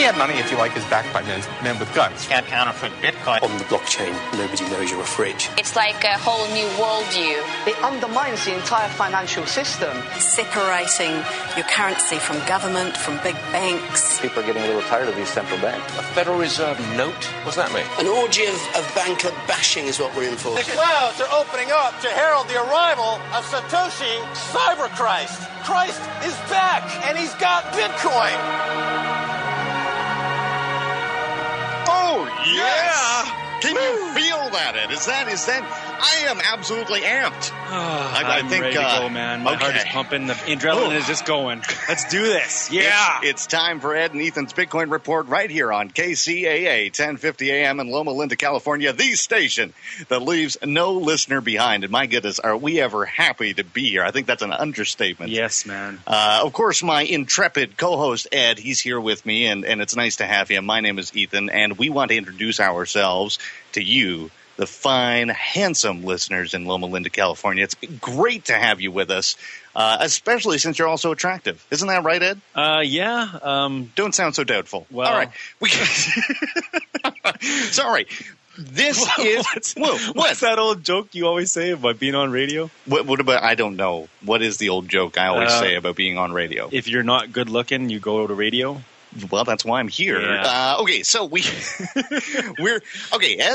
Fiat money, if you like, is backed by men with guns. Can't counterfeit Bitcoin. On the blockchain, nobody knows you're a fridge. It's like a whole new worldview. It undermines the entire financial system. Separating your currency from government, from big banks. People are getting a little tired of these central banks. A Federal Reserve note? What's that mean? An orgy of banker bashing is what we're in for. The clouds are opening up to herald the arrival of Satoshi Cyberchrist. Christ is back, and he's got Bitcoin. Oh, yeah! Can you feel that, Ed? Is that? I am absolutely amped. I'm ready to go, man. My heart is pumping. The adrenaline is just going. Let's do this. Yeah. It's time for Ed and Ethan's Bitcoin Report right here on KCAA 1050 AM in Loma Linda, California, the station that leaves no listener behind. And my goodness, are we ever happy to be here? I think that's an understatement. Yes, man. Of course, my intrepid co-host, Ed, he's here with me, and it's nice to have him. My name is Ethan, and we want to introduce ourselves to you, the fine, handsome listeners in Loma Linda, California. It's great to have you with us, especially since you're also attractive. Isn't that right, Ed? Yeah. Don't sound so doubtful. Well. All right. Sorry. This is... What's that old joke you always say about being on radio? What about... I don't know. What is the old joke I always say about being on radio? If you're not good looking, you go to radio. Well, that's why I'm here. Yeah. Okay, so as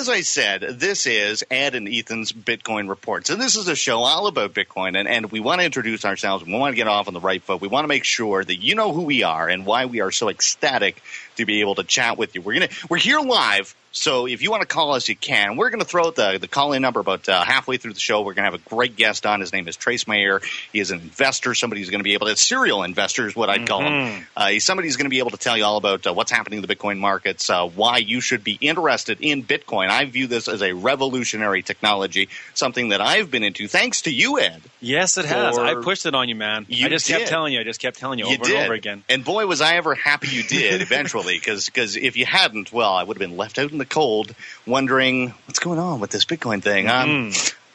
I said, this is Ed and Ethan's Bitcoin Report. So this is a show all about Bitcoin, and we want to introduce ourselves. We want to get off on the right foot. We want to make sure that you know who we are and why we are so ecstatic to be able to chat with you. We're here live. So if you want to call us, you can. We're going to throw out the call-in number about halfway through the show. We're going to have a great guest on. His name is Trace Mayer. He is an investor, somebody who's going to be able to – serial investor is what I'd call him. He's somebody who's going to be able to tell you all about what's happening in the Bitcoin markets, why you should be interested in Bitcoin. I view this as a revolutionary technology, something that I've been into thanks to you, Ed. Yes, it has. I pushed it on you, man. I just kept telling you over and over again. And boy, was I ever happy you did eventually, because if you hadn't, well, I would have been left out in the cold wondering what's going on with this Bitcoin thing. I'm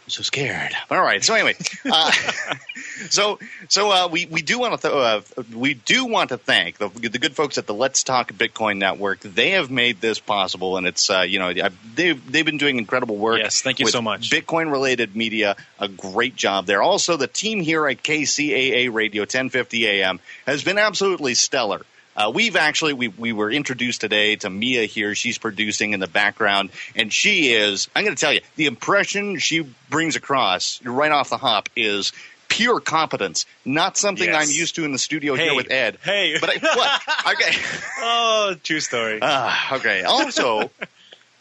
so scared. All right. So anyway, we do want to thank the good folks at the Let's Talk Bitcoin Network. They have made this possible, and it's they've been doing incredible work. Yes, thank you so much. Bitcoin related media, a great job there. Also, the team here at KCAA Radio 1050 AM has been absolutely stellar. We were introduced today to Mia here. She's producing in the background, and she is, I'm going to tell you, the impression she brings across right off the hop is pure competence, not something I'm used to in the studio here with Ed. Hey. But what? Okay. Oh, true story. Okay. Also,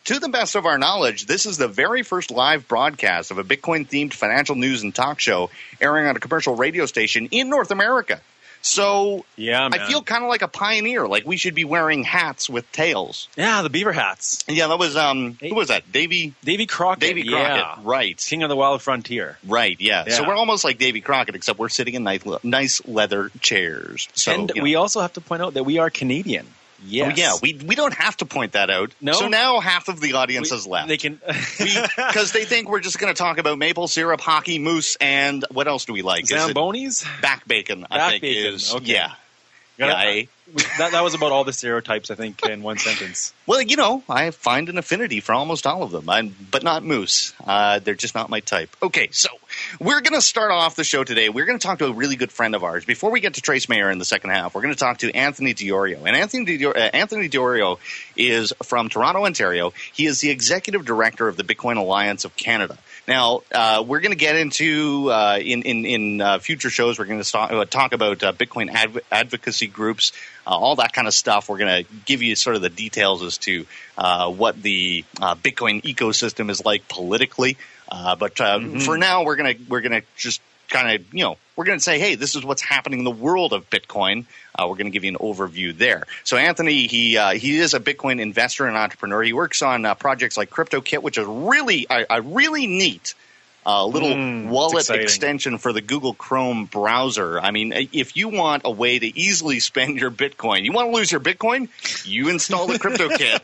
to the best of our knowledge, this is the very first live broadcast of a Bitcoin-themed financial news and talk show airing on a commercial radio station in North America. So yeah, man. I feel kind of like a pioneer. Like we should be wearing hats with tails. Yeah, the beaver hats. Yeah, that was who was that? Davy Crockett. Davy Crockett, yeah. Right. King of the Wild Frontier. Right. Yeah. So we're almost like Davy Crockett, except we're sitting in nice leather chairs. So, and we also have to point out that we are Canadian. Yes. Oh, yeah, we don't have to point that out. No. So now half of the audience has left. They can because they think we're just going to talk about maple syrup, hockey, moose, and what else do we like? Zambonis? Back bacon, I think is. Okay. Yeah. That was about all the stereotypes, I think, in one sentence. Well, I find an affinity for almost all of them, but not moose. They're just not my type. Okay, so we're going to start off the show today. We're going to talk to a really good friend of ours. Before we get to Trace Mayer in the second half, we're going to talk to Anthony Iorio. And Anthony Iorio is from Toronto, Ontario. He is the executive director of the Bitcoin Alliance of Canada. Now, we're going to get into, in future shows, we're going to talk about Bitcoin advocacy groups, all that kind of stuff. We're going to give you sort of the details as to what the Bitcoin ecosystem is like politically. But for now, we're going to just kind of, we're going to say, hey, this is what's happening in the world of Bitcoin. We're going to give you an overview there. So Anthony, he is a Bitcoin investor and entrepreneur. He works on projects like Cryptokit, which is really a really neat little wallet extension for the Google Chrome browser. I mean, if you want a way to easily spend your Bitcoin, you want to lose your Bitcoin, you install the Cryptokit,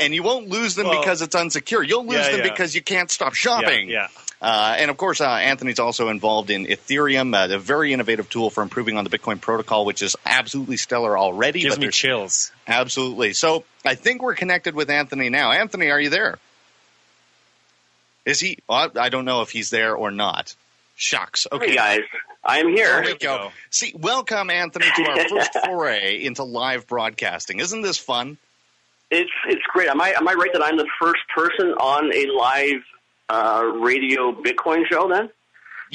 and you won't lose them because it's unsecure. You'll lose them because you can't stop shopping. Yeah. And, of course, Anthony's also involved in Ethereum, a very innovative tool for improving on the Bitcoin protocol, which is absolutely stellar already. Gives me chills. Absolutely. So I think we're connected with Anthony now. Anthony, are you there? Is he? Well, I don't know if he's there or not. Shucks. Okay, hey guys, I am here. There we go. See, welcome, Anthony, to our first foray into live broadcasting. Isn't this fun? It's great. Am I right that I'm the first person on a live radio Bitcoin show? Then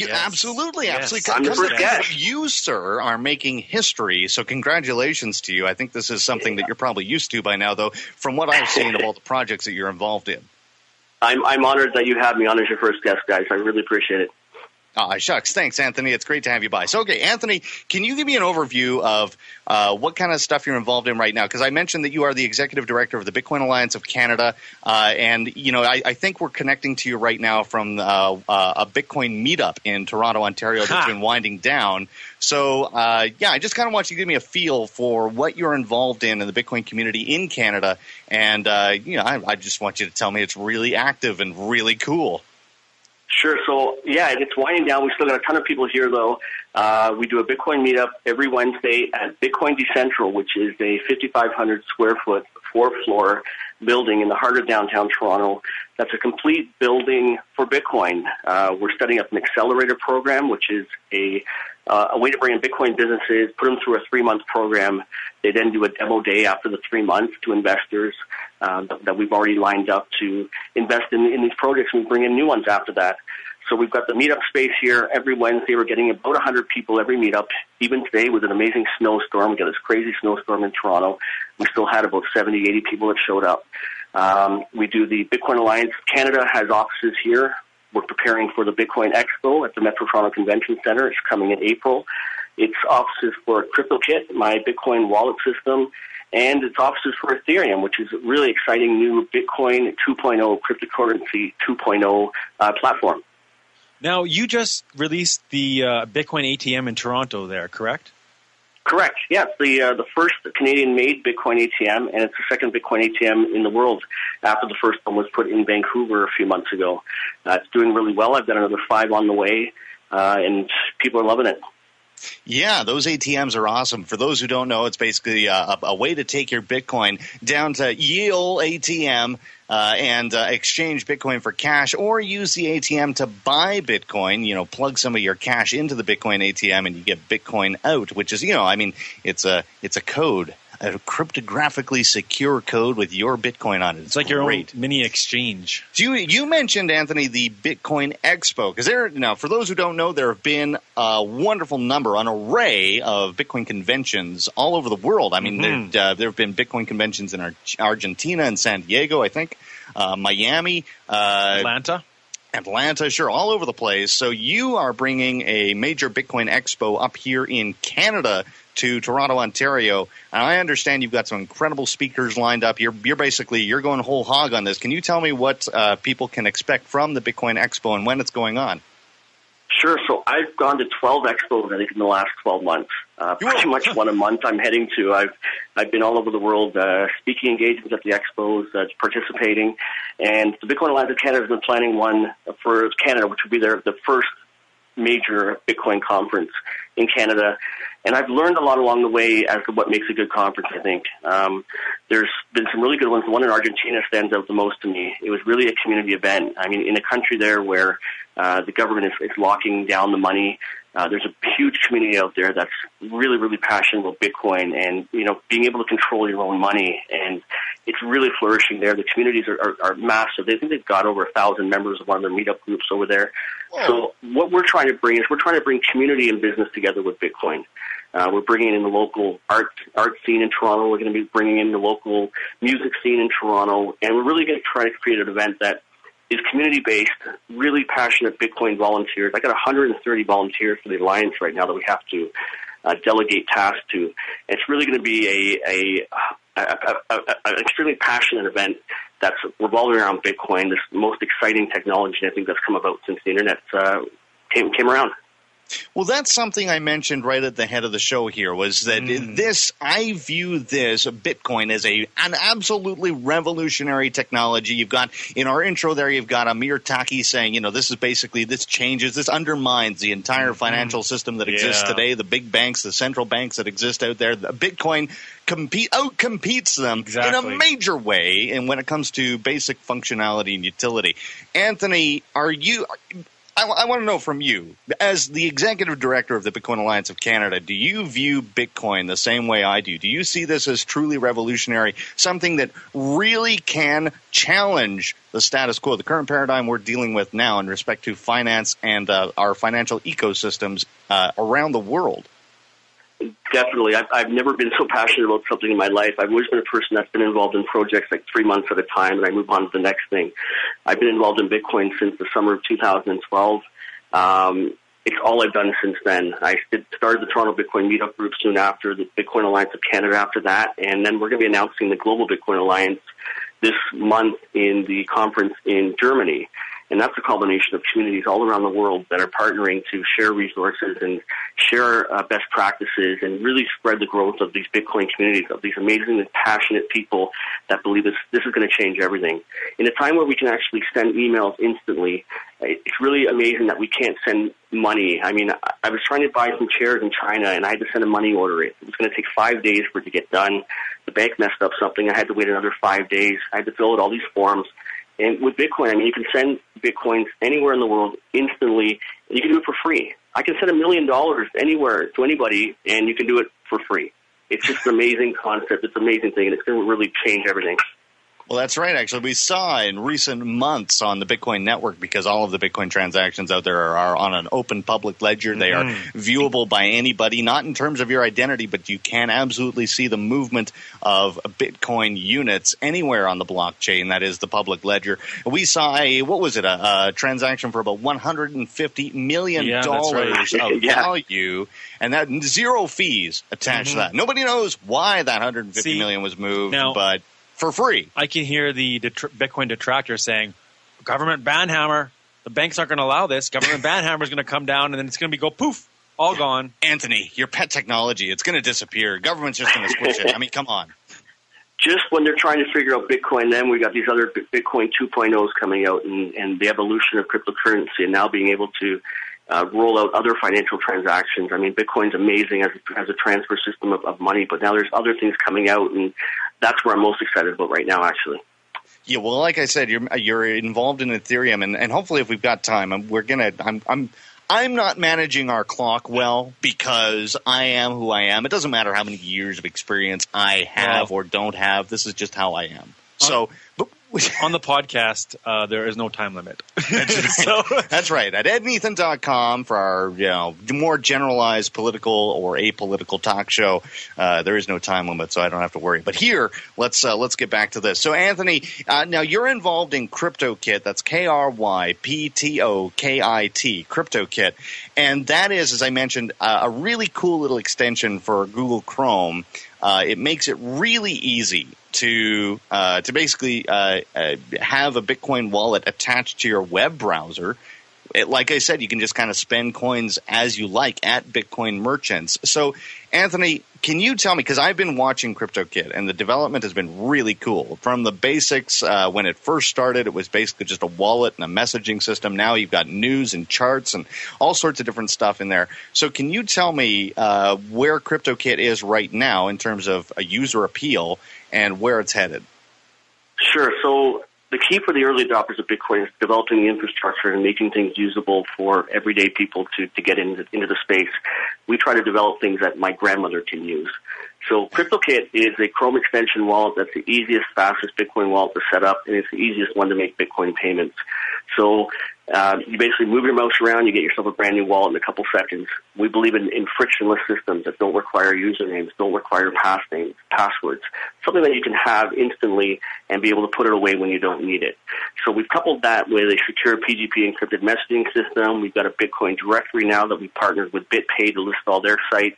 absolutely. I'm the first guest. You, sir, are making history. So congratulations to you. I think this is something that you're probably used to by now, though. From what I've seen of all the projects that you're involved in, I'm honored that you have me on as your first guest, guys. I really appreciate it. Shucks. Thanks, Anthony. It's great to have you by. So, okay, Anthony, can you give me an overview of what kind of stuff you're involved in right now? Because I mentioned that you are the executive director of the Bitcoin Alliance of Canada, and, I think we're connecting to you right now from a Bitcoin meetup in Toronto, Ontario that's been winding down. So, I just kind of want you to give me a feel for what you're involved in the Bitcoin community in Canada, and, I just want you to tell me it's really active and really cool. Sure. So, it's winding down. We still got a ton of people here, though. We do a Bitcoin meetup every Wednesday at Bitcoin Decentral, which is a 5,500 square foot, 4-floor building in the heart of downtown Toronto. That's a complete building for Bitcoin. We're setting up an accelerator program, which is a way to bring in Bitcoin businesses, put them through a 3-month program. They then do a demo day after the 3 months to investors that we've already lined up to invest in these projects, and we bring in new ones after that. So we've got the meetup space here every Wednesday. We're getting about 100 people every meetup. Even today with an amazing snowstorm, we got this crazy snowstorm in Toronto. We still had about 70, 80 people that showed up. We do the Bitcoin Alliance. Canada has offices here. We're preparing for the Bitcoin Expo at the Metro Toronto Convention Center. It's coming in April. It's offices for Cryptokit, my Bitcoin wallet system, and it's offices for Ethereum, which is a really exciting new Bitcoin 2.0, cryptocurrency 2.0 platform. Now, you just released the Bitcoin ATM in Toronto there, correct? Correct. Yeah, it's the first Canadian-made Bitcoin ATM, and it's the second Bitcoin ATM in the world after the first one was put in Vancouver a few months ago. It's doing really well. I've got another 5 on the way, and people are loving it. Yeah, those ATMs are awesome. For those who don't know, it's basically a way to take your Bitcoin down to Yield ATM and exchange Bitcoin for cash, or use the ATM to buy Bitcoin. Plug some of your cash into the Bitcoin ATM and you get Bitcoin out, which is, it's a code. A cryptographically secure code with your Bitcoin on it. It's like your own mini exchange. You mentioned, Anthony, the Bitcoin Expo, because now, for those who don't know, there have been a wonderful number, an array of Bitcoin conventions all over the world. I mean, there have been Bitcoin conventions in Argentina and San Diego, I think, Miami, Atlanta, sure, all over the place. So you are bringing a major Bitcoin Expo up here in Canada to Toronto, Ontario, and I understand you've got some incredible speakers lined up. You're going whole hog on this. Can you tell me what people can expect from the Bitcoin Expo and when it's going on? Sure. So I've gone to 12 expos, I think, in the last 12 months. Pretty much one a month I'm heading to. I've been all over the world speaking engagements at the expos, participating. And the Bitcoin Alliance of Canada has been planning one for Canada, which would be the first major Bitcoin conference in Canada. And I've learned a lot along the way as to what makes a good conference, I think. There's been some really good ones. The one in Argentina stands out the most to me. It was really a community event. I mean, in a country there where the government is locking down the money, there's a huge community out there that's really, really passionate about Bitcoin and, being able to control your own money. And it's really flourishing there. The communities are massive. I think they've got over 1,000 members of one of their meetup groups over there. Whoa. So what we're trying to bring community and business together with Bitcoin. We're bringing in the local art scene in Toronto. We're going to be bringing in the local music scene in Toronto. And we're really going to try to create an event that is community-based, really passionate Bitcoin volunteers. I got 130 volunteers for the Alliance right now that we have to delegate tasks to. And it's really going to be an extremely passionate event that's revolving around Bitcoin, this most exciting technology I think that's come about since the internet came around. Well, that's something I mentioned right at the head of the show here, was that I view this Bitcoin as an absolutely revolutionary technology. You've got, in our intro there, you've got Amir Taki saying, this is basically, this undermines the entire financial system that exists today, the big banks, the central banks that exist out there. Bitcoin outcompetes them in a major way, and when it comes to basic functionality and utility. Anthony, I want to know from you, as the executive director of the Bitcoin Alliance of Canada, do you view Bitcoin the same way I do? Do you see this as truly revolutionary, something that really can challenge the status quo, the current paradigm we're dealing with now in respect to finance and our financial ecosystems around the world? Definitely. I've never been so passionate about something in my life. I've always been a person that's been involved in projects like 3 months at a time, and I move on to the next thing. I've been involved in Bitcoin since the summer of 2012. It's all I've done since then. I started the Toronto Bitcoin Meetup Group soon after, the Bitcoin Alliance of Canada after that, and then we're going to be announcing the Global Bitcoin Alliance this month in the conference in Germany. And that's a combination of communities all around the world that are partnering to share resources and share best practices and really spread the growth of these Bitcoin communities, of these amazingly passionate people that believe this is going to change everything. In a time where we can actually send emails instantly, it's really amazing that we can't send money. I mean, I was trying to buy some chairs in China, and I had to send a money order. It was going to take 5 days for it to get done. The bank messed up something. I had to wait another 5 days. I had to fill out all these forms. And with Bitcoin, I mean, you can send Bitcoins anywhere in the world instantly, and you can do it for free. I can send $1 million anywhere to anybody, and you can do it for free. It's just an amazing concept. It's an amazing thing, and it's going to really change everything. Well, that's right, actually. We saw in recent months on the Bitcoin network, because all of the Bitcoin transactions out there are on an open public ledger. They are viewable by anybody, not in terms of your identity, but you can absolutely see the movement of Bitcoin units anywhere on the blockchain. That is the public ledger. We saw a transaction for about $150 million of value, and that zero fees attached to that. Nobody knows why that $150 million was moved, but for free. I can hear the Bitcoin detractors saying, government banhammer, the banks aren't going to allow this. Government banhammer is going to come down, and then it's going to go poof, all gone. Anthony, your pet technology, it's going to disappear. Government's just going to switch it. I mean, come on. Just when they're trying to figure out Bitcoin, then we got these other Bitcoin 2.0s coming out, and the evolution of cryptocurrency, and now being able to roll out other financial transactions. I mean, Bitcoin's amazing as a transfer system of money, but now there's other things coming out, and that's where I'm most excited about right now, actually. Yeah, well, like I said, you're involved in Ethereum, and hopefully, if we've got time, I'm not managing our clock well, because I am who I am. It doesn't matter how many years of experience I have or don't have. This is just how I am. So, on the podcast, there is no time limit. That's right. At ednethan.com for our more generalized political or apolitical talk show, there is no time limit, so I don't have to worry. But here, let's get back to this. So, Anthony, now you're involved in Cryptokit. That's KRYPTOKIT, Cryptokit, and that is, as I mentioned, a really cool little extension for Google Chrome. It makes it really easy to basically have a Bitcoin wallet attached to your web browser. Like I said, you can just kind of spend coins as you like at Bitcoin merchants. So, Anthony, can you tell me, because I've been watching Cryptokit, and the development has been really cool. From the basics, when it first started, it was basically just a wallet and a messaging system. Now you've got news and charts and all sorts of different stuff in there. So can you tell me where Cryptokit is right now in terms of a user appeal and where it's headed? Sure. So the key for the early adopters of Bitcoin is developing the infrastructure and making things usable for everyday people to get into the space. We try to develop things that my grandmother can use. So Cryptokit is a Chrome extension wallet that's the easiest, fastest Bitcoin wallet to set up, and it's the easiest one to make Bitcoin payments. So you basically move your mouse around, you get yourself a brand new wallet in a couple seconds. We believe in frictionless systems that don't require usernames, don't require passwords, something that you can have instantly and be able to put it away when you don't need it. So we've coupled that with a secure PGP encrypted messaging system. We've got a Bitcoin directory now that we partnered with BitPay to list all their sites.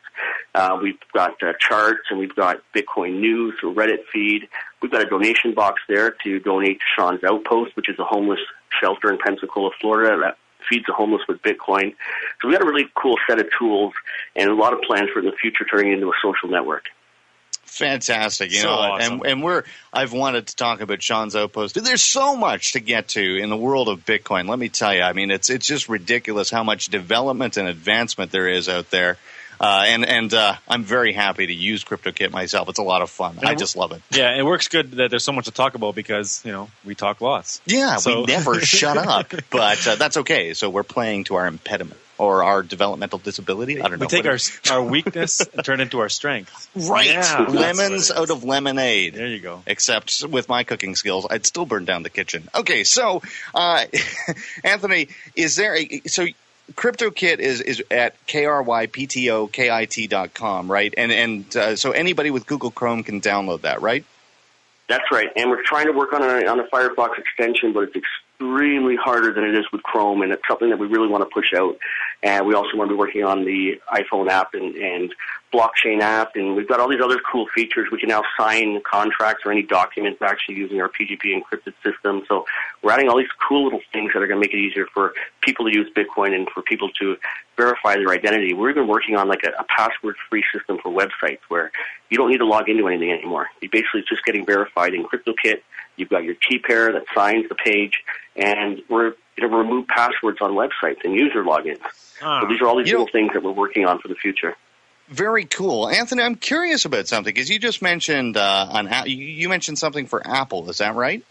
We've got charts, and we've got Bitcoin news, a Reddit feed. We've got a donation box there to donate to Sean's Outpost, which is a homeless shelter in Pensacola, Florida, that feeds the homeless with Bitcoin. So we got a really cool set of tools and a lot of plans for in the future turning into a social network. Fantastic, you So know, awesome. and I've wanted to talk about Sean's outpost. There's so much to get to in the world of Bitcoin. Let me tell you, I mean, it's just ridiculous how much development and advancement there is out there. And I'm very happy to use Cryptokit myself. It's a lot of fun. I just love it. Yeah, it works good that there's so much to talk about because, we talk lots. Yeah, So- we never shut up, but that's okay. So we're playing to our impediment or our developmental disability. I don't know. We take our weakness and turn it into our strength. Right. Yeah, Lemons out of lemonade. There you go. Except with my cooking skills, I'd still burn down the kitchen. Okay, so, Anthony, is there so Cryptokit is at KRYPTOKIT.com, right? And so anybody with Google Chrome can download that, right? That's right, and we're trying to work on a Firefox extension, but it's extremely harder than it is with Chrome, and it's something that we really want to push out. And we also want to be working on the iPhone app and blockchain app, and we've got all these other cool features. We can now sign contracts or any documents actually using our PGP encrypted system. So we're adding all these cool little things that are going to make it easier for people to use Bitcoin and for people to verify their identity. We're even working on like a password-free system for websites where you don't need to log into anything anymore. You basically it's just getting verified in Cryptokit. You've got your key pair that signs the page, and we're going to remove passwords on websites and user logins. So these are all these little things that we're working on for the future. Very cool, Anthony. I'm curious about something because you just mentioned you mentioned something for Apple. Is that right?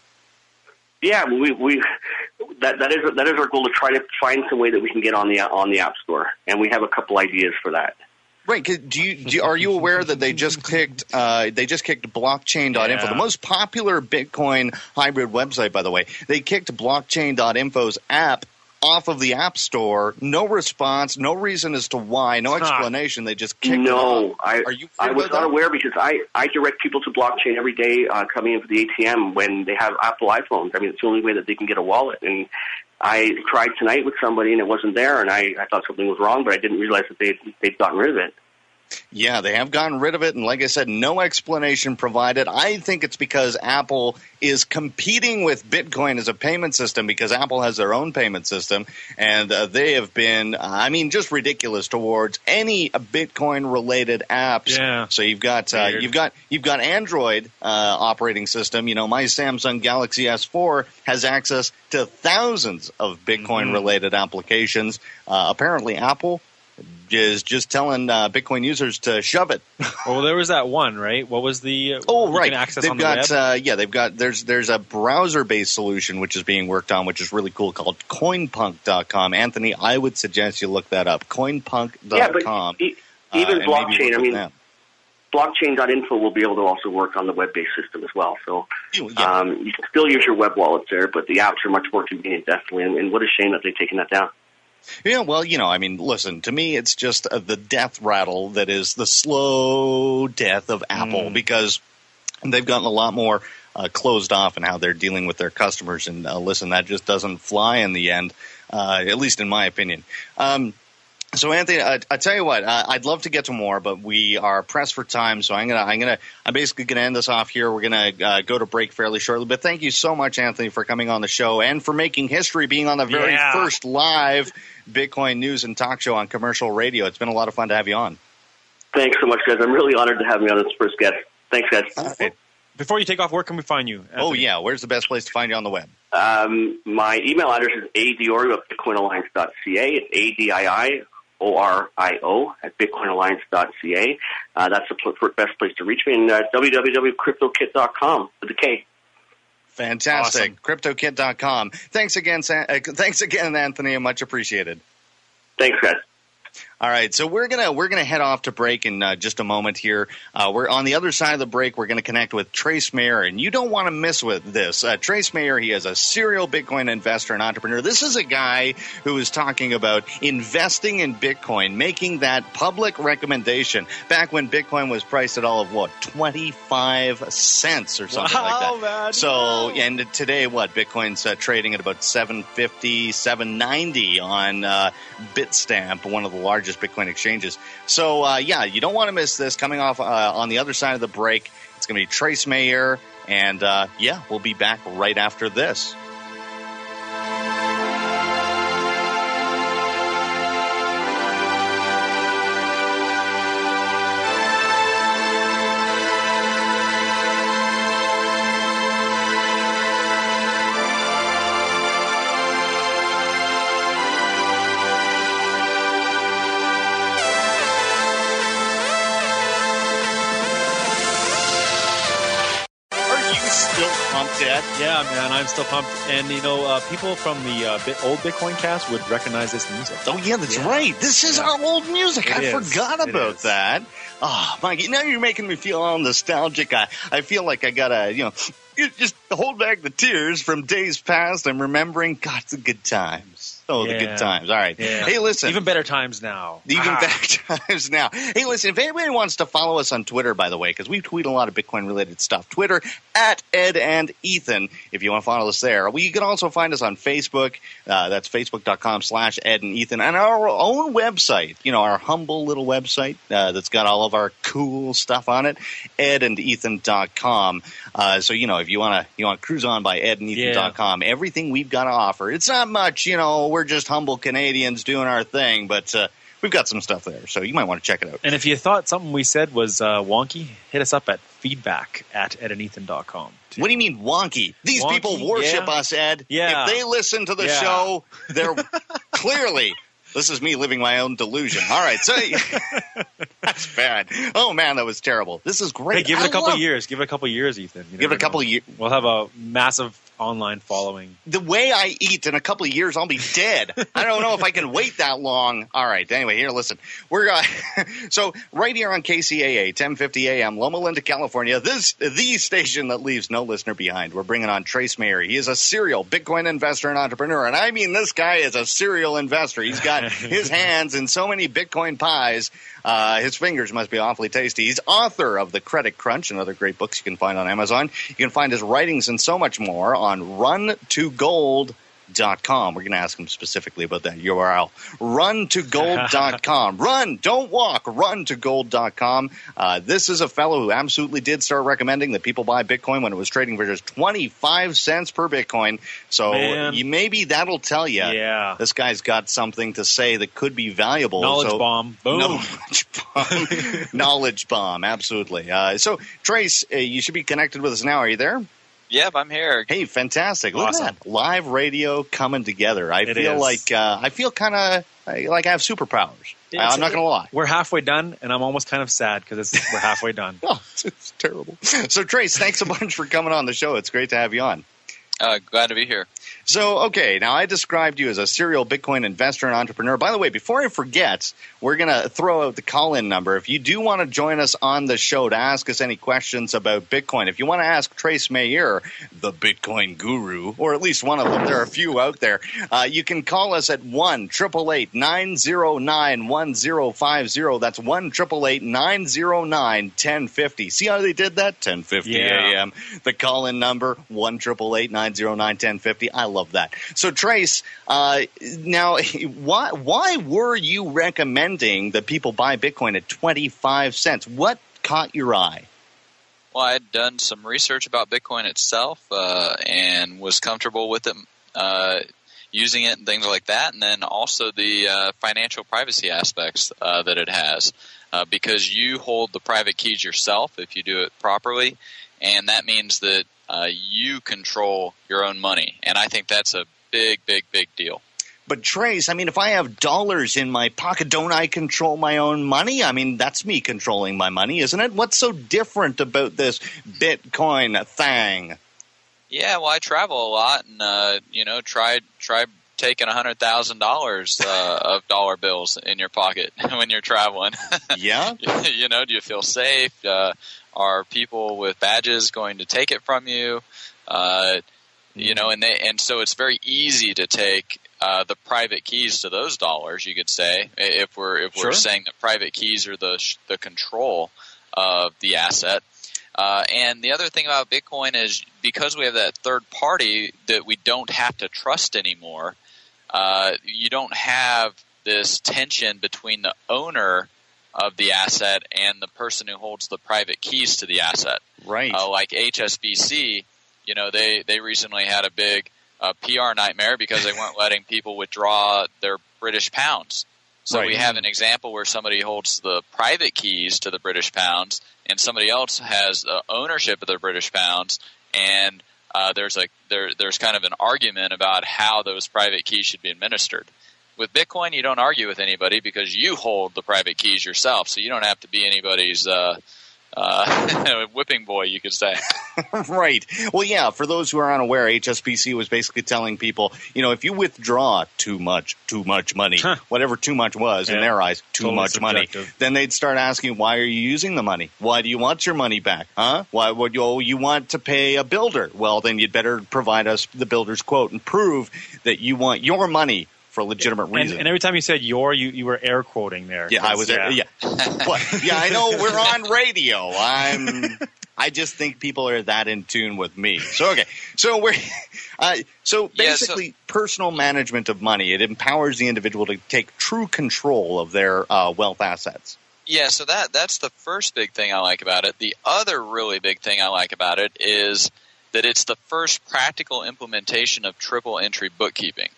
Yeah, that is our goal to try to find some way that we can get on the App Store, and we have a couple ideas for that. Right. Are you aware that they just kicked blockchain.info, the most popular Bitcoin hybrid website, by the way. They kicked blockchain.info's app off of the App Store. No response, no reason as to why, no explanation. They just kicked it off. I was not aware because I direct people to blockchain every day coming into the ATM when they have Apple iPhones. I mean, it's the only way that they can get a wallet. And I tried tonight with somebody and it wasn't there, and I thought something was wrong, but I didn't realize that they'd gotten rid of it. Yeah, they have gotten rid of it, and like I said, no explanation provided. I think it's because Apple is competing with Bitcoin as a payment system because Apple has their own payment system, and they have been, just ridiculous towards any Bitcoin-related apps. Yeah. So you've got Android operating system. You know, my Samsung Galaxy S4 has access to thousands of Bitcoin-related applications. Apparently, Apple is just telling Bitcoin users to shove it. Well, there was that one, right? What was the right? Access they've on the got web? they've got there's a browser-based solution which is being worked on, which is really cool, called coinpunk.com. Anthony, I would suggest you look that up. Coinpunk.com. Yeah, but even blockchain. Blockchain.info will be able to also work on the web-based system as well. So you can still use your web wallets there, but the apps are much more convenient, definitely. And what a shame that they've taken that down. Yeah, well, listen, to me it's just the death rattle that is the slow death of Apple because they've gotten a lot more closed off in how they're dealing with their customers. And listen, that just doesn't fly in the end, at least in my opinion. So, Anthony, I tell you what, I'd love to get to more, but we are pressed for time. So I'm basically gonna end this off here. We're gonna go to break fairly shortly. But thank you so much, Anthony, for coming on the show and for making history, being on the very first live Bitcoin news and talk show on commercial radio. It's been a lot of fun to have you on. Thanks so much, guys. I'm really honored to have me on as first guest. Thanks, guys. Before you take off, where can we find you, Anthony? Oh, yeah. Where's the best place to find you on the web? My email address is adiorio@bitcoinalliance.ca. It's ADIIORIO at bitcoinalliance.ca. That's the best place to reach me. And www.cryptokit.com with a K. Fantastic. Awesome. Cryptokit.com. Thanks again, Anthony. Much appreciated. Thanks, guys. All right, so we're gonna head off to break in just a moment here. We're on the other side of the break. We're going to connect with Trace Mayer, and you don't want to miss with this. Trace Mayer, he is a serial Bitcoin investor and entrepreneur. This is a guy who is talking about investing in Bitcoin, making that public recommendation back when Bitcoin was priced at all of 25 cents or something like that. Man, so, and today, Bitcoin's trading at about $750, $790 on Bitstamp, one of the largest Bitcoin exchanges. So, you don't want to miss this. Coming off on the other side of the break, it's going to be Trace Mayer, and we'll be back right after this. that? Yeah, man, I'm still pumped. And, people from the old Bitcoin cast would recognize this music. Oh, yeah, that's right. This is our old music. I forgot about that. Oh, Mikey, now you're making me feel all nostalgic. I feel like I got to, you just hold back the tears from days past. I'm remembering, God, the good times. Oh, the good times. All right. Yeah. Hey, listen. Even better times now. Even better times now. Hey, listen, if anybody wants to follow us on Twitter, by the way, because we tweet a lot of Bitcoin-related stuff, Twitter, @EdAndEthan, if you want to follow us there. You can also find us on Facebook. That's facebook.com/EdAndEthan. And our own website, our humble little website that's got all of our cool stuff on it, edandethan.com. So, if you want to cruise on by edandethan.com, everything we've got to offer. It's not much, we're just humble Canadians doing our thing, but we've got some stuff there, so you might want to check it out. And if you thought something we said was wonky, hit us up at feedback@edandethan.com. What do you mean wonky? These people worship us, Ed. Yeah. If they listen to the show, they're clearly... This is me living my own delusion. All right, so that's bad. Oh, man, that was terrible. This is great. Hey, give it a couple years. Give it a couple years, Ethan. Give it a couple of years. We'll have a massive online following. The way I eat in a couple of years, I'll be dead. I don't know if I can wait that long. All right. Anyway, here, listen. We're so right here on KCAA, 1050 AM, Loma Linda, California. The station that leaves no listener behind. We're bringing on Trace Mayer. He is a serial Bitcoin investor and entrepreneur, and I mean this guy is a serial investor. He's got his hands in so many Bitcoin pies. His fingers must be awfully tasty. He's author of The Credit Crunch and other great books you can find on Amazon. You can find his writings and so much more on runtogold.com. We're going to ask him specifically about that URL. Runtogold.com. Run, don't walk. Runtogold.com. This is a fellow who absolutely did start recommending that people buy Bitcoin when it was trading for just 25 cents per Bitcoin. So maybe that'll tell you this guy's got something to say that could be valuable. Knowledge bomb. Boom. Knowledge bomb. Knowledge bomb. Absolutely. So, Trace, you should be connected with us now. Are you there? Yep, I'm here. Hey, fantastic. Look Awesome. at that. Live radio coming together. I feel kind of like I have superpowers. I'm not going to lie. We're halfway done, and I'm almost kind of sad because we're halfway done. Oh, it's terrible. So, Trace, thanks a bunch for coming on the show. It's great to have you on. Glad to be here. So, okay, now I described you as a serial Bitcoin investor and entrepreneur. By the way, before I forget, we're going to throw out the call-in number. If you do want to join us on the show to ask us any questions about Bitcoin, if you want to ask Trace Mayer, the Bitcoin guru, or at least one of them, there are a few out there, you can call us at 1-888-909-1050. That's 1-888-909-1050. See how they did that? 1050 a.m. The call-in number, 1-888-909-1050. I love that. So, Trace, now, why were you recommending that people buy Bitcoin at 25 cents? What caught your eye? Well, I had done some research about Bitcoin itself and was comfortable with it, using it and things like that, and then also the financial privacy aspects that it has, because you hold the private keys yourself if you do it properly, and that means that you control your own money, and I think that's a big, big, big deal. But Trace, I mean, if I have dollars in my pocket, don't I control my own money? I mean, that's me controlling my money, isn't it? What's so different about this Bitcoin thing? Yeah, well, I travel a lot, and try taking $100,000 of dollar bills in your pocket when you're traveling. Yeah. Do you feel safe? Are people with badges going to take it from you? And so it's very easy to take the private keys to those dollars. You could say, if we're saying that private keys are the control of the asset. And the other thing about Bitcoin is because we have that third party that we don't have to trust anymore. You don't have this tension between the owner of the asset and the person who holds the private keys to the asset. Right. Like HSBC, they recently had a big PR nightmare because they weren't letting people withdraw their British pounds. So we have an example where somebody holds the private keys to the British pounds and somebody else has ownership of their British pounds, and there's kind of an argument about how those private keys should be administered. With Bitcoin, you don't argue with anybody because you hold the private keys yourself, so you don't have to be anybody's whipping boy, you could say. Right. Well, yeah, for those who are unaware, HSBC was basically telling people, if you withdraw too much money, whatever too much was in their eyes, too much money, then they'd start asking, why are you using the money? Why do you want your money back? Huh? Why would you want to pay a builder? Well, then you'd better provide us the builder's quote and prove that you want your money for legitimate reasons. And every time you said you were air quoting there. Yeah, I was there. Yeah. But, yeah, I know we're on radio. I just think people are that in tune with me. So, okay. So we're basically personal management of money. It empowers the individual to take true control of their wealth assets. Yeah, so that's the first big thing I like about it. The other really big thing I like about it is that it's the first practical implementation of triple entry bookkeeping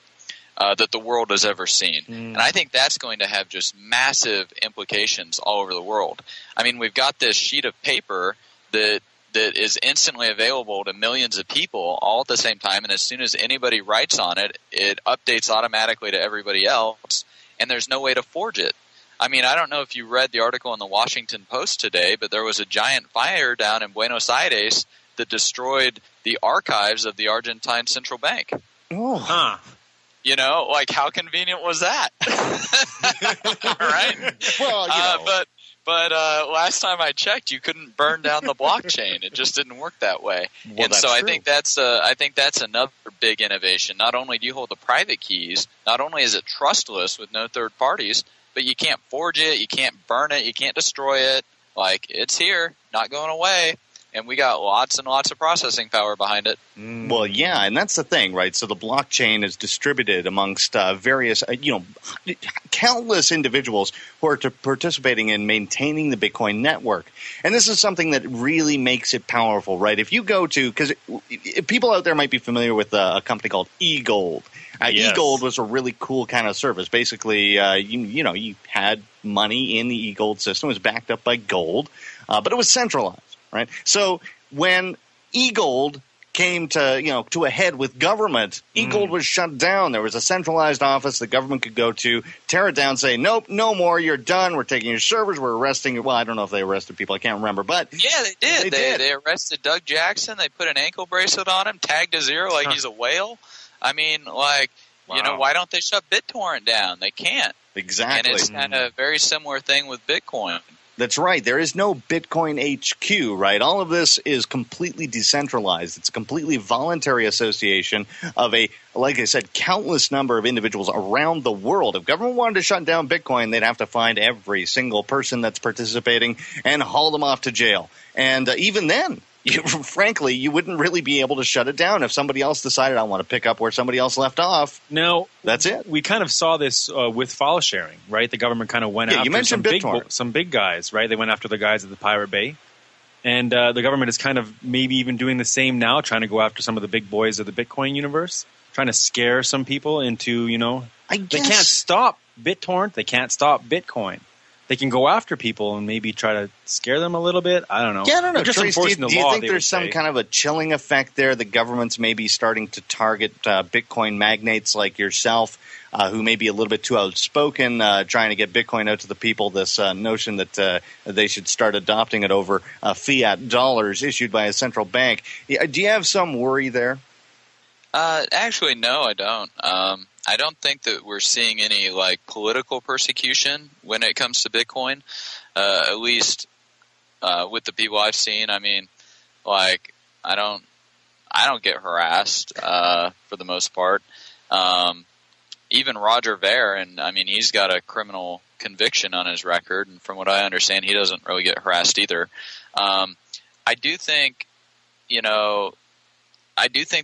that the world has ever seen. And I think that's going to have just massive implications all over the world. I mean, we've got this sheet of paper that is instantly available to millions of people all at the same time, and as soon as anybody writes on it, it updates automatically to everybody else, and there's no way to forge it. I mean, I don't know if you read the article in the Washington Post today, but there was a giant fire down in Buenos Aires that destroyed the archives of the Argentine Central Bank. Oh. Huh. How convenient was that? Right? Well, But last time I checked, you couldn't burn down the blockchain. It just didn't work that way. Well, and so I think that's another big innovation. Not only do you hold the private keys, not only is it trustless with no third parties, but you can't forge it, you can't burn it, you can't destroy it. It's here, not going away. And we got lots and lots of processing power behind it. Well, yeah, and that's the thing, right? So the blockchain is distributed amongst various, countless individuals who are participating in maintaining the Bitcoin network. And this is something that really makes it powerful, right? If you go to, because people out there might be familiar with a company called eGold. Yes. eGold was a really cool kind of service. Basically, you had money in the eGold system. It was backed up by gold, but it was centralized. Right. So when eGold came to a head with government, eGold was shut down. There was a centralized office the government could go to, tear it down, say, nope, no more, you're done. We're taking your servers. We're arresting you. Well, I don't know if they arrested people. I can't remember. But yeah, they did. They arrested Doug Jackson. They put an ankle bracelet on him, tagged to zero like he's a whale. I mean, why don't they shut BitTorrent down? They can't. Exactly. And it's kind of a very similar thing with Bitcoin. That's right. There is no Bitcoin HQ, right? All of this is completely decentralized. It's a completely voluntary association of like I said, countless number of individuals around the world. If government wanted to shut down Bitcoin, they'd have to find every single person that's participating and haul them off to jail. And even then, frankly, you wouldn't really be able to shut it down if somebody else decided I want to pick up where somebody else left off. No, that's it. We kind of saw this with file sharing, right? The government kind of went after you mentioned some big guys, right? They went after the guys at the Pirate Bay. And the government is kind of maybe even doing the same now, trying to go after some of the big boys of the Bitcoin universe, trying to scare some people into, they can't stop BitTorrent, they can't stop Bitcoin. They can go after people and maybe try to scare them a little bit. I don't know. Yeah, I don't know. Just Trace, enforcing do you the law, think there's some kind of a chilling effect there? The government's maybe starting to target Bitcoin magnates like yourself, who may be a little bit too outspoken, trying to get Bitcoin out to the people, this notion that they should start adopting it over fiat dollars issued by a central bank. Do you have some worry there? Actually, no, I don't. I don't think that we're seeing any political persecution when it comes to Bitcoin, at least with the people I've seen. I mean, I don't get harassed for the most part. Even Roger Ver, and I mean, he's got a criminal conviction on his record, and from what I understand, he doesn't really get harassed either. I do think,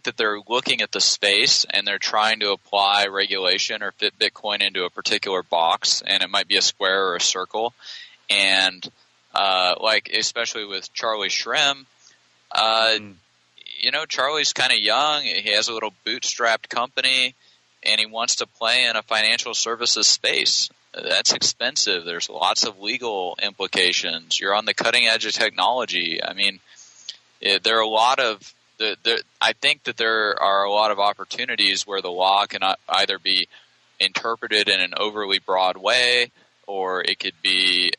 that they're looking at the space and they're trying to apply regulation or fit Bitcoin into a particular box, and it might be a square or a circle. And especially with Charlie Shrem, Charlie's kind of young. He has a little bootstrapped company, and he wants to play in a financial services space. That's expensive. There's lots of legal implications. You're on the cutting edge of technology. I mean, there are a lot of I think that there are a lot of opportunities where the law can either be interpreted in an overly broad way, or it could be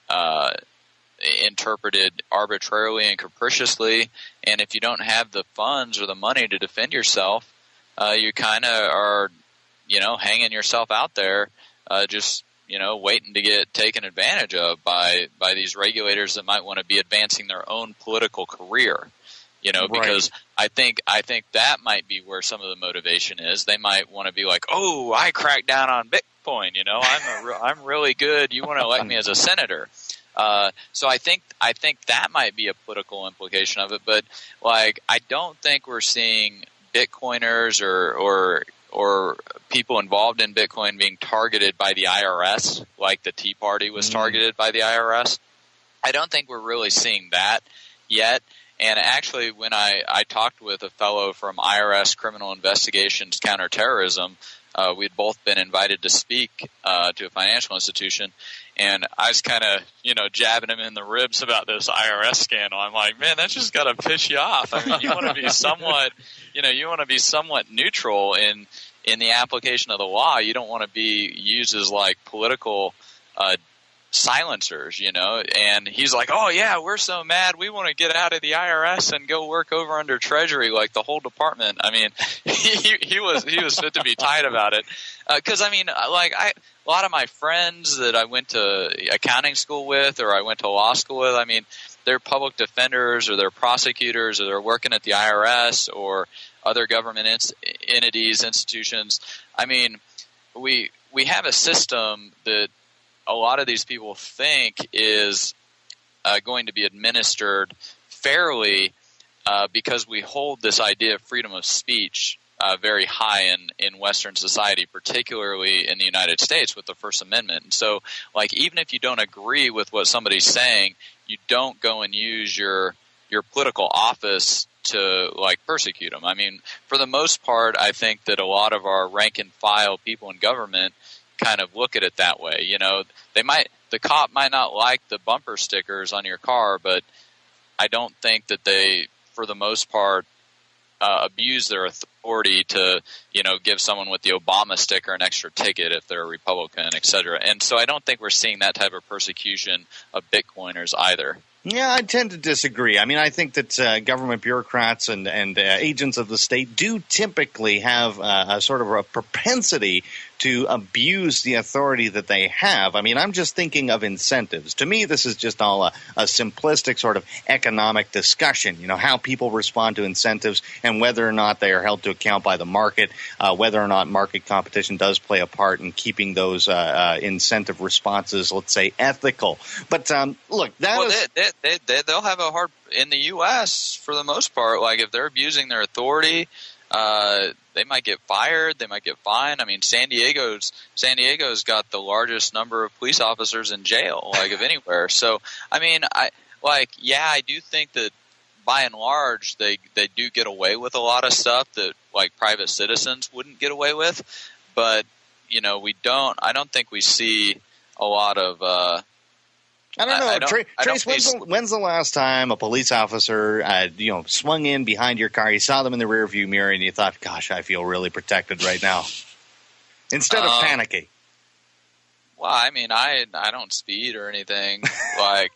interpreted arbitrarily and capriciously. And if you don't have the funds or the money to defend yourself, you kind of are, hanging yourself out there, just waiting to get taken advantage of by these regulators that might want to be advancing their own political career. Because I think that might be where some of the motivation is. They might want to be like, "Oh, I cracked down on Bitcoin. I'm really good. You want to elect me as a senator." So I think that might be a political implication of it. But I don't think we're seeing Bitcoiners or people involved in Bitcoin being targeted by the IRS, like the Tea Party was targeted by the IRS. I don't think we're really seeing that yet. And actually, when I talked with a fellow from IRS Criminal Investigations Counterterrorism, we'd both been invited to speak to a financial institution, and I was kind of, jabbing him in the ribs about this IRS scandal. I'm like, man, that's just got to piss you off. I mean, you want to be somewhat, neutral in the application of the law. You don't want to be used as political silencers, and he's like, oh yeah, we're so mad, we want to get out of the IRS and go work over under Treasury, like the whole department. I mean, he was fit to be tight about it, because a lot of my friends that I went to accounting school with or I went to law school with, I mean, they're public defenders or they're prosecutors or they're working at the IRS or other government entities, institutions. I mean, we have a system that a lot of these people think is going to be administered fairly because we hold this idea of freedom of speech very high in Western society, particularly in the United States with the First Amendment. And so, even if you don't agree with what somebody's saying, you don't go and use your political office to persecute them. I mean, for the most part, I think that a lot of our rank and file people in government kind of look at it that way. The cop might not like the bumper stickers on your car, but I don't think that they, for the most part, abuse their authority to, give someone with the Obama sticker an extra ticket if they're a Republican, et cetera. And so I don't think we're seeing that type of persecution of Bitcoiners either. Yeah, I tend to disagree. I mean, I think that government bureaucrats and agents of the state do typically have a sort of a propensity to abuse the authority that they have. I mean, I'm just thinking of incentives. To me, this is just all a simplistic sort of economic discussion, how people respond to incentives and whether or not they are held to account by the market, whether or not market competition does play a part in keeping those incentive responses, let's say, ethical. But look, they'll have a hard in the U.S. for the most part. If they're abusing their authority, they might get fired. They might get fined. I mean, San Diego's got the largest number of police officers in jail, of anywhere. So, I mean, I do think that by and large they do get away with a lot of stuff that private citizens wouldn't get away with. But I don't think we see a lot of. I don't know. Trace, when's the last time a police officer, swung in behind your car, you saw them in the rearview mirror, and you thought, gosh, I feel really protected right now, instead of panicking? Well, I mean, I don't speed or anything. I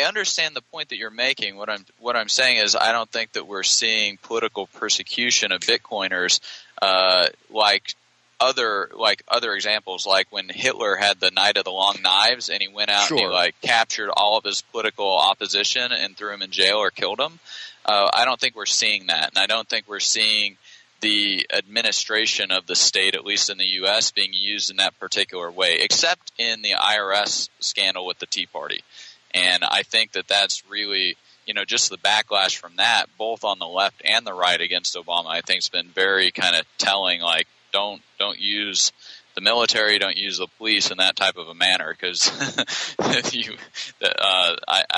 understand the point that you're making. What I'm saying is I don't think that we're seeing political persecution of Bitcoiners other examples, like when Hitler had the Night of the Long Knives and he went out and he captured all of his political opposition and threw him in jail or killed him. I don't think we're seeing that, and I don't think we're seeing the administration of the state, at least in the U.S., being used in that particular way, except in the IRS scandal with the Tea Party. And I think that that's really, just the backlash from that, both on the left and the right against Obama, I think has been very kind of telling, don't use the military, don't use the police in that type of a manner, because I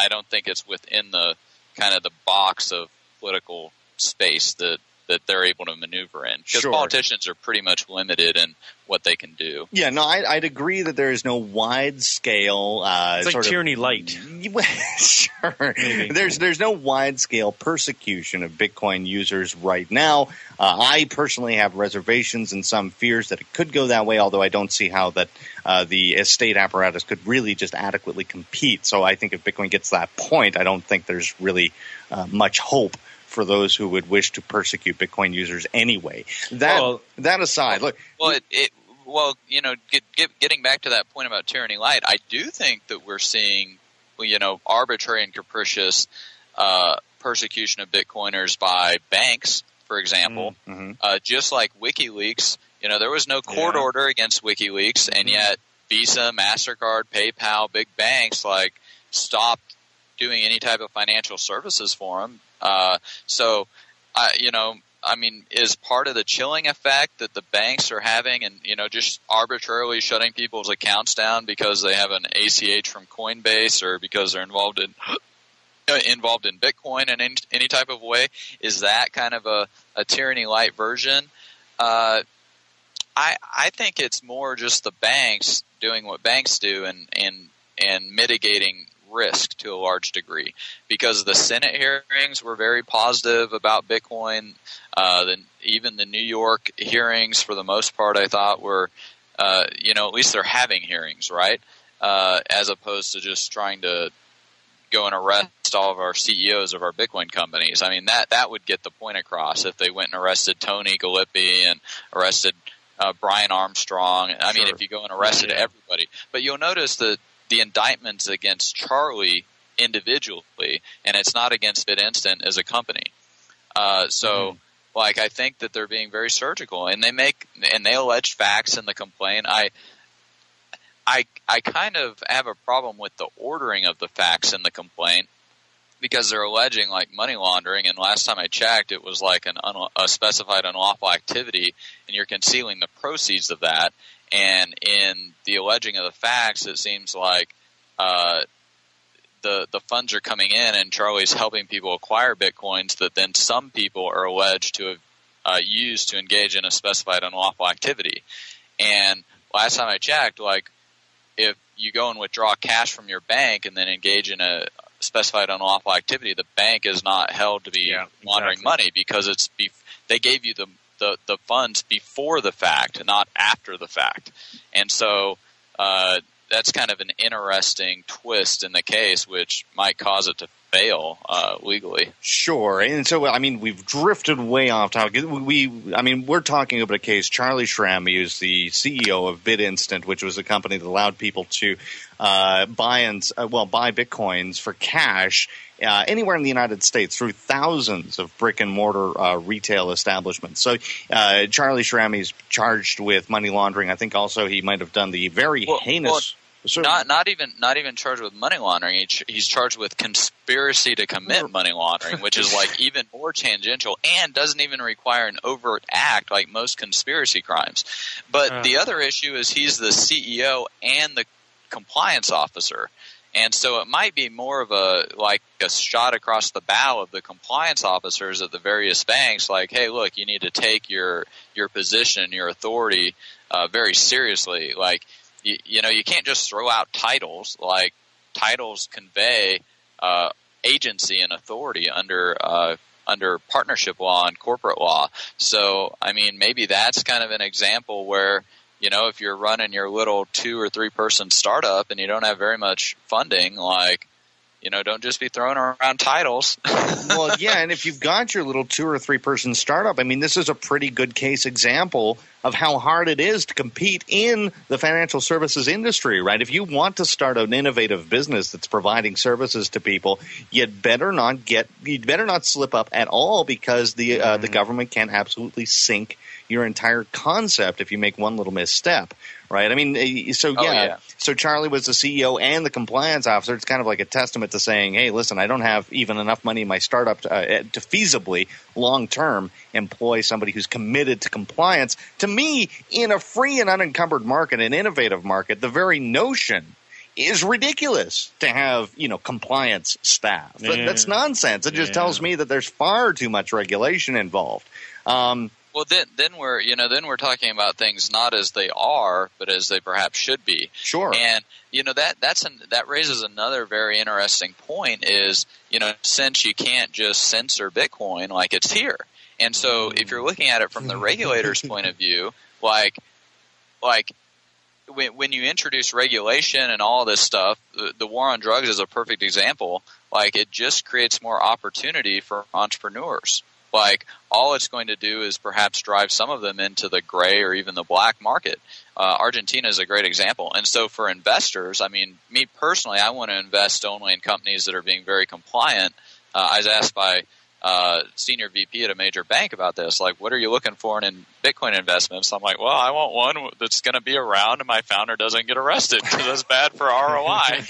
don't think it's within the kind of the box of political space that that they're able to maneuver in, because Sure. politicians are pretty much limited in what they can do. Yeah, no, I'd agree that there is no wide scale. It's like sort tyranny light. Sure. Maybe. There's no wide scale persecution of Bitcoin users right now. I personally have reservations and some fears that it could go that way, although I don't see how that the state apparatus could really just adequately compete. So I think if Bitcoin gets to that point, I don't think there's really much hope for those who would wish to persecute Bitcoin users anyway. That aside, look. Well, getting back to that point about tyranny light, I do think that we're seeing, arbitrary and capricious persecution of Bitcoiners by banks, for example. Just like WikiLeaks, there was no court order against WikiLeaks, and yet Visa, MasterCard, PayPal, big banks stopped doing any type of financial services for them. Is part of the chilling effect that the banks are having, and just arbitrarily shutting people's accounts down because they have an ACH from Coinbase or because they're involved in Bitcoin in any type of way? Is that kind of a tyranny light version? I think it's more just the banks doing what banks do and mitigating risk to a large degree, because the Senate hearings were very positive about Bitcoin. Even the New York hearings, for the most part, I thought were, at least they're having hearings, right? As opposed to just trying to go and arrest all of our CEOs of our Bitcoin companies. I mean, that would get the point across if they went and arrested Tony Gillespie and arrested Brian Armstrong. I mean, if you go and arrested everybody. But you'll notice that the indictments against Charlie individually, and it's not against BitInstant as a company. I think that they're being very surgical, and they allege facts in the complaint. I kind of have a problem with the ordering of the facts in the complaint, because they're alleging money laundering, and last time I checked, it was a specified unlawful activity, and you're concealing the proceeds of that. And in the alleging of the facts, it seems like the funds are coming in, and Charlie's helping people acquire Bitcoins that then some people are alleged to have used to engage in a specified unlawful activity. And last time I checked, if you go and withdraw cash from your bank and then engage in a specified unlawful activity, the bank is not held to be laundering money, because they gave you the funds before the fact, not after the fact. And so that's kind of an interesting twist in the case, which might cause it to fail legally. Sure. And so, we've drifted way off topic. We're talking about a case, Charlie Schramm, who's the CEO of BitInstant, which was a company that allowed people to buy Bitcoins for cash anywhere in the United States through thousands of brick-and-mortar retail establishments. So Charlie Schramm is charged with money laundering. I think also he might have done the very heinous... Not even charged with money laundering. He's charged with conspiracy to commit money laundering, which is even more tangential and doesn't even require an overt act like most conspiracy crimes. But the other issue is he's the CEO and the compliance officer. And so it might be more of a shot across the bow of the compliance officers at the various banks, hey, look, you need to take your position, your authority very seriously. You can't just throw out titles. Titles convey agency and authority under partnership law and corporate law. So, maybe that's kind of an example where, if you're running your little 2 or 3 person startup and you don't have very much funding, don't just be throwing around titles. Well, yeah, and if you've got your little 2 or 3 person startup, this is a pretty good case example of how hard it is to compete in the financial services industry, right? If you want to start an innovative business that's providing services to people, you'd better not slip up at all, because the government can absolutely sink your entire concept if you make one little misstep, right? So Charlie was the CEO and the compliance officer. It's kind of like a testament to saying, hey, listen, I don't have even enough money in my startup to feasibly long-term employ somebody who's committed to compliance. To me, in a free and unencumbered market, an innovative market, the very notion is ridiculous to have, compliance staff. That's nonsense. It just tells me that there's far too much regulation involved. Well, then we're talking about things not as they are, but as they perhaps should be. Sure. And that raises another very interesting point. Is since you can't just censor Bitcoin, like it's here, and so if you're looking at it from the regulator's point of view, like when you introduce regulation and all this stuff, the war on drugs is a perfect example. Like it just creates more opportunity for entrepreneurs. Like all it's going to do is perhaps drive some of them into the gray or even the black market. Argentina is a great example. And so for investors, I mean, me personally, I want to invest only in companies that are being very compliant. I was asked by senior VP at a major bank about this. Like, what are you looking for in Bitcoin investments? I'm like, well, I want one that's going to be around and my founder doesn't get arrested because that's bad for ROI.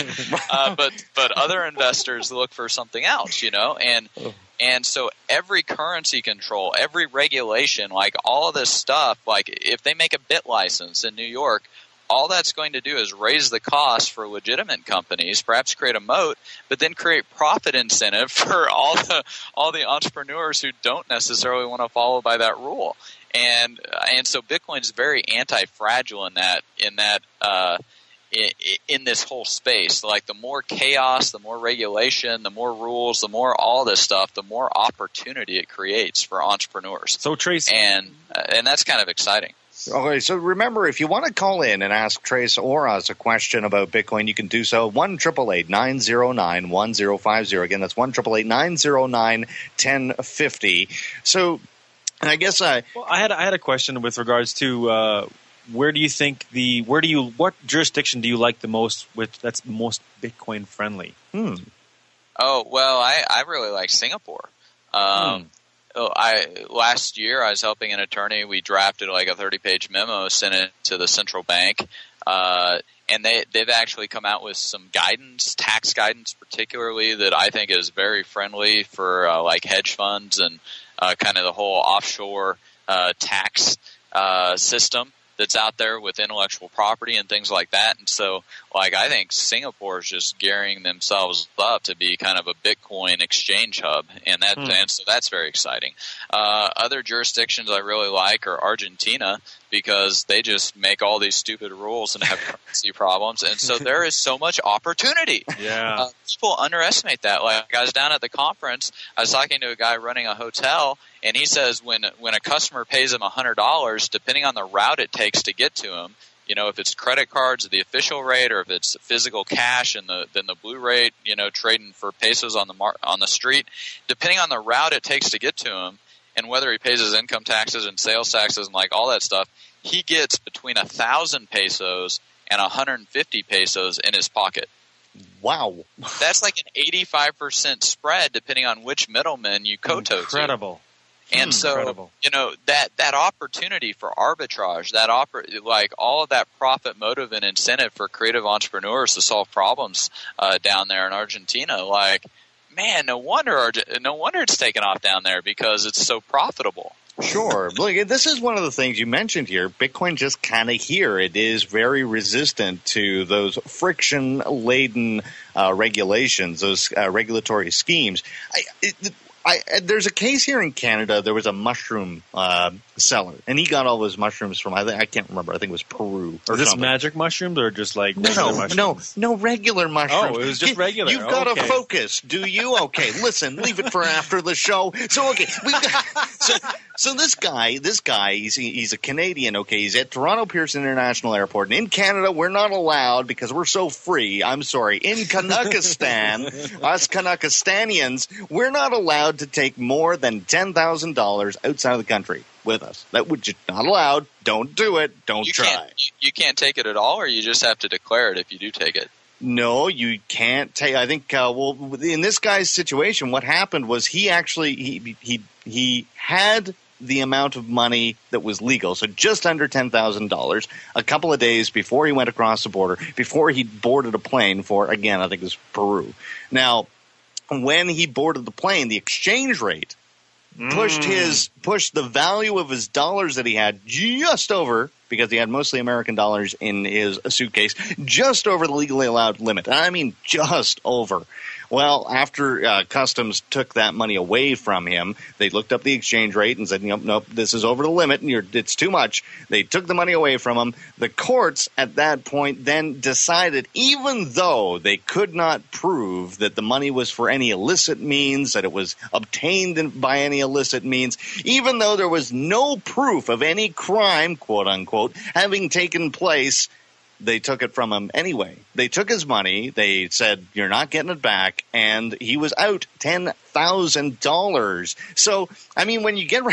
But other investors look for something else, And so every currency control, every regulation, like all of this stuff, like if they make a bit license in New York, all that's going to do is raise the cost for legitimate companies, perhaps create a moat, but then create profit incentive for all the entrepreneurs who don't necessarily want to follow by that rule. And so Bitcoin's very anti-fragile in this whole space. Like the more chaos, the more regulation, the more rules, the more all this stuff, the more opportunity it creates for entrepreneurs. So Trace, and that's kind of exciting. Okay, so remember, if you want to call in and ask Trace or us a question about Bitcoin, you can do so. 1-888-909-1050. Again, that's 1-888-909-1050. So, and I guess I had a question with regards to what jurisdiction do you like the most that's most Bitcoin friendly? Oh, well, I really like Singapore. Last year I was helping an attorney. We drafted like a 30-page memo, sent it to the central bank, and they've actually come out with some guidance, tax guidance particularly, that I think is very friendly for like hedge funds and kind of the whole offshore tax system that's out there with intellectual property and things like that. And so, like, I think Singapore is just gearing themselves up to be kind of a Bitcoin exchange hub, and so that's very exciting. Other jurisdictions I really like are Argentina, because they just make all these stupid rules and have currency problems, and so there is so much opportunity. Yeah, people underestimate that. Like, I was down at the conference, I was talking to a guy running a hotel, and he says when a customer pays him $100, depending on the route it takes to get to him, if it's credit cards, the official rate, or if it's physical cash, and then the blue rate, trading for pesos on the street, depending on the route it takes to get to him, and whether he pays his income taxes and sales taxes and like all that stuff, he gets between 1,000 pesos and 150 pesos in his pocket. Wow. That's like an 85% spread depending on which middleman you koto Incredible. to. And so, that opportunity for arbitrage, like all of that profit motive and incentive for creative entrepreneurs to solve problems down there in Argentina, like, man, no wonder it's taken off down there, because it's so profitable. Sure. Look, this is one of the things you mentioned here. Bitcoin just kind of here. It is very resistant to those friction-laden regulations, those regulatory schemes. There's a case here in Canada. There was a mushroom seller, and he got all his mushrooms from, I can't remember, I think it was Peru or something. Magic mushrooms or just like regular mushrooms? No, regular mushrooms. Oh, it was just regular. You've got to focus, do you? Okay, listen, leave it for after the show. So, okay, so this guy, he's a Canadian, okay, he's at Toronto Pearson International Airport, and in Canada, we're not allowed, because we're so free, I'm sorry, in Kanakistan, us Kanakistanians, we're not allowed to take more than $10,000 outside of the country with us. That would just not allowed. Don't do it. Don't try. You can't take it at all, or you just have to declare it if you do take it? No, you can't take. I think. In this guy's situation, what happened was he actually he had the amount of money that was legal, so just under $10,000, a couple of days before he went across the border, before he boarded a plane for, again, I think it was Peru. Now, when he boarded the plane, the exchange rate pushed the value of his dollars that he had just over, because he had mostly American dollars in his suitcase, just over the legally allowed limit. I mean, just over. Well, after Customs took that money away from him, they looked up the exchange rate and said, nope, this is over the limit, and it's too much. They took the money away from him. The courts at that point then decided, even though they could not prove that the money was for any illicit means, that it was obtained by any illicit means, even though there was no proof of any crime, quote unquote, having taken place, they took it from him anyway. They took his money. They said, you're not getting it back. And he was out $10,000. So, I mean, when you get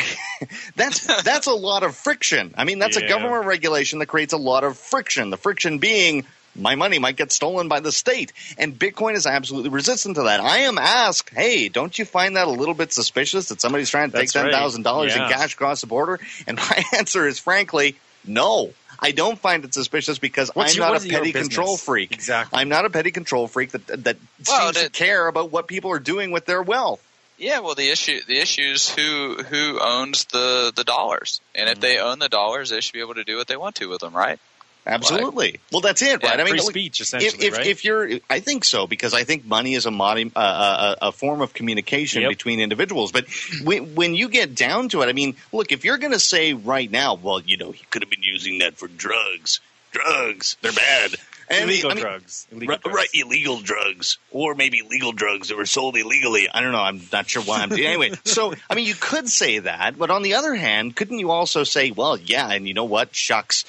that's a lot of friction. I mean, that's a government regulation that creates a lot of friction. The friction being, my money might get stolen by the state. And Bitcoin is absolutely resistant to that. I am asked, hey, don't you find that a little bit suspicious that somebody's trying to take $10,000 in cash across the border? And my answer is, frankly, no. I don't find it suspicious because I'm not a petty control freak. Exactly. I'm not a petty control freak that seems to care about what people are doing with their wealth. Yeah, well, the issue is who owns the dollars, and if they own the dollars, they should be able to do what they want to with them, right? Absolutely. Well, that's it, right? I mean, free speech, essentially, right? If you're, I think so, because I think money is a form of communication between individuals. But when you get down to it, I mean, look, if you're going to say right now, well, he could have been using that for drugs. Drugs, they're bad. And illegal drugs. Right, illegal drugs. Or maybe legal drugs that were sold illegally. I don't know. I'm not sure why I'm doing anyway. So, I mean, you could say that. But on the other hand, couldn't you also say, well, yeah, and you know what? Shucks.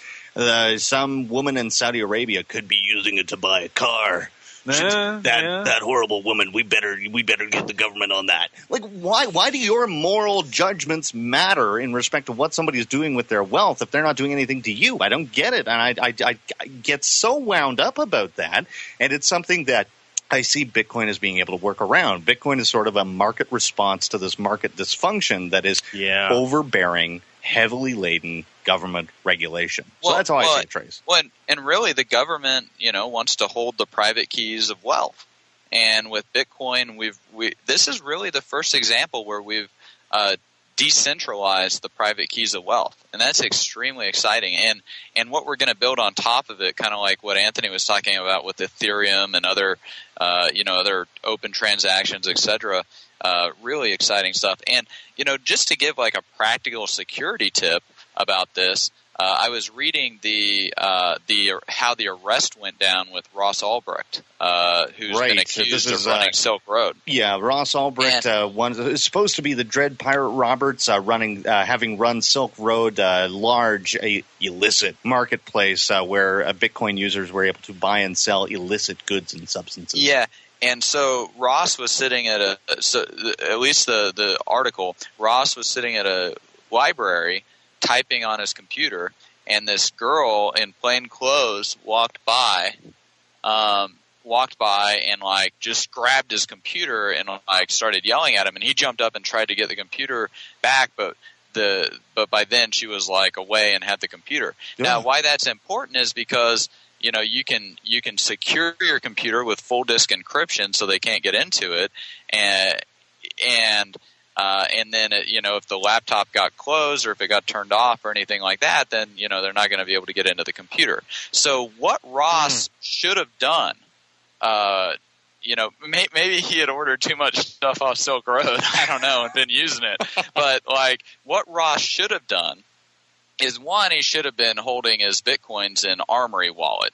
Some woman in Saudi Arabia could be using it to buy a car. That horrible woman. We better get the government on that. Like, why do your moral judgments matter in respect to what somebody is doing with their wealth if they're not doing anything to you? I don't get it, and I get so wound up about that. And it's something that I see Bitcoin as being able to work around. Bitcoin is sort of a market response to this market dysfunction that is overbearing, heavily laden government regulation. So that's how I see it, Trace. Well, and really the government, wants to hold the private keys of wealth. And with Bitcoin, this is really the first example where we've decentralized the private keys of wealth. And that's extremely exciting. And what we're going to build on top of it, kind of like what Anthony was talking about with Ethereum and other open transactions, etc., really exciting stuff. And, just to give like a practical security tip about this, I was reading how the arrest went down with Ross Ulbricht, who's been accused of running Silk Road. Yeah, Ross Ulbricht is supposed to be the Dread Pirate Roberts, having run Silk Road, large illicit marketplace where Bitcoin users were able to buy and sell illicit goods and substances. Yeah. And so Ross was sitting at at least the article, Ross was sitting at a library typing on his computer, and this girl in plain clothes walked by and like just grabbed his computer and like started yelling at him, and he jumped up and tried to get the computer back, but by then she was like away and had the computer. Yeah. Now, why that's important is because you can secure your computer with full disk encryption so they can't get into it, and then if the laptop got closed or if it got turned off or anything like that, then they're not going to be able to get into the computer. So what Ross should have done, maybe he had ordered too much stuff off Silk Road, I don't know, and been using it. But like what Ross should have done is, one, he should have been holding his Bitcoins in Armory wallet.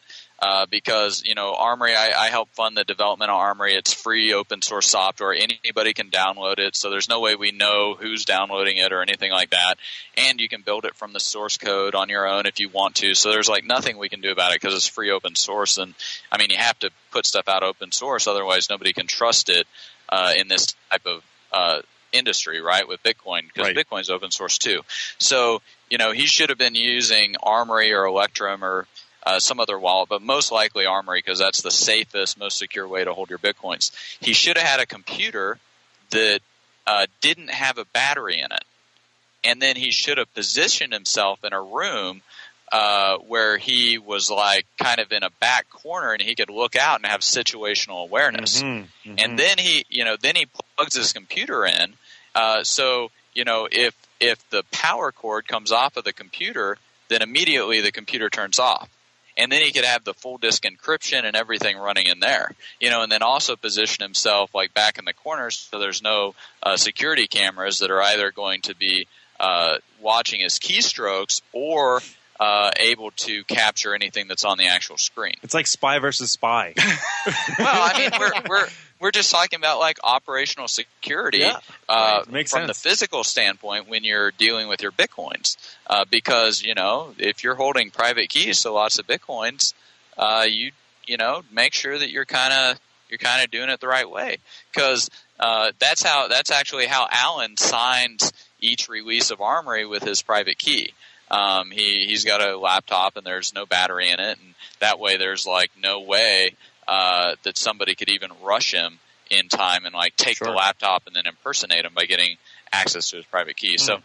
Because, Armory, I help fund the development of Armory. It's free open source software. Anybody can download it, so there's no way we know who's downloading it or anything like that. And you can build it from the source code on your own if you want to. So there's like nothing we can do about it because it's free open source. And I mean, you have to put stuff out open source, otherwise nobody can trust it in this type of industry, right, with Bitcoin, because Bitcoin's open source too. So, he should have been using Armory or Electrum or some other wallet, but most likely Armory, because that's the safest, most secure way to hold your Bitcoins. He should have had a computer that didn't have a battery in it. And then he should have positioned himself in a room where he was like kind of in a back corner and he could look out and have situational awareness. And then he plugs his computer in. So if the power cord comes off of the computer, then immediately the computer turns off. And then he could have the full disk encryption and everything running in there, and then also position himself like back in the corners so there's no security cameras that are either going to be watching his keystrokes or able to capture anything that's on the actual screen. It's like spy versus spy. Well, I mean, we're just talking about like operational security Makes from sense. the physical standpoint when you're dealing with your Bitcoins. Because, if you're holding private keys to lots of Bitcoins, you make sure that you're kind of doing it the right way. Because that's actually how Alan signs each release of Armory with his private key. He's got a laptop and there's no battery in it, and that way there's like no way that somebody could even rush him in time and like take the laptop and then impersonate him by getting access to his private key. So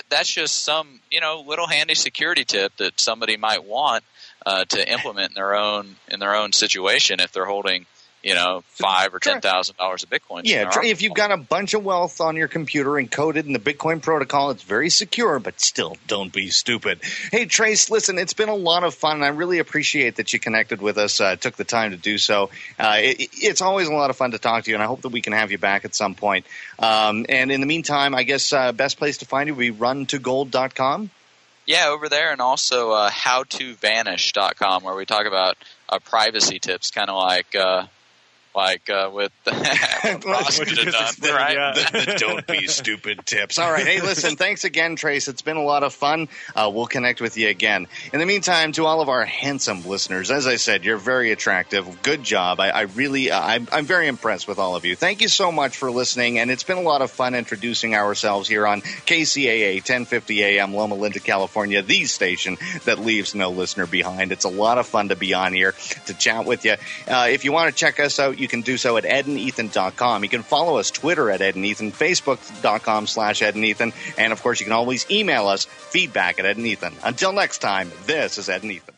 that's just some little handy security tip that somebody might want to implement in their own situation if they're holding $5,000 or $10,000 of Bitcoin. Yeah, if you've got a bunch of wealth on your computer encoded in the Bitcoin protocol, it's very secure, but still, don't be stupid. Hey, Trace, listen, it's been a lot of fun, and I really appreciate that you connected with us, took the time to do so. It's always a lot of fun to talk to you, and I hope that we can have you back at some point. And in the meantime, I guess best place to find you would be runtogold.com? Yeah, over there, and also howtovanish.com, where we talk about privacy tips, kind of like with Ross could have done, right? The don't be stupid tips. All right. Hey, listen, thanks again, Trace. It's been a lot of fun. We'll connect with you again. In the meantime, to all of our handsome listeners, as I said, you're very attractive. Good job. I'm very impressed with all of you. Thank you so much for listening, and it's been a lot of fun introducing ourselves here on KCAA 1050 AM, Loma Linda, California, the station that leaves no listener behind. It's a lot of fun to be on here to chat with you. If you want to check us out, you can do so at edandethan.com. You can follow us Twitter at Ed and Ethan, Facebook.com/Ed and Ethan, and of course you can always email us feedback at Ed and Ethan. Until next time, this is Ed and Ethan.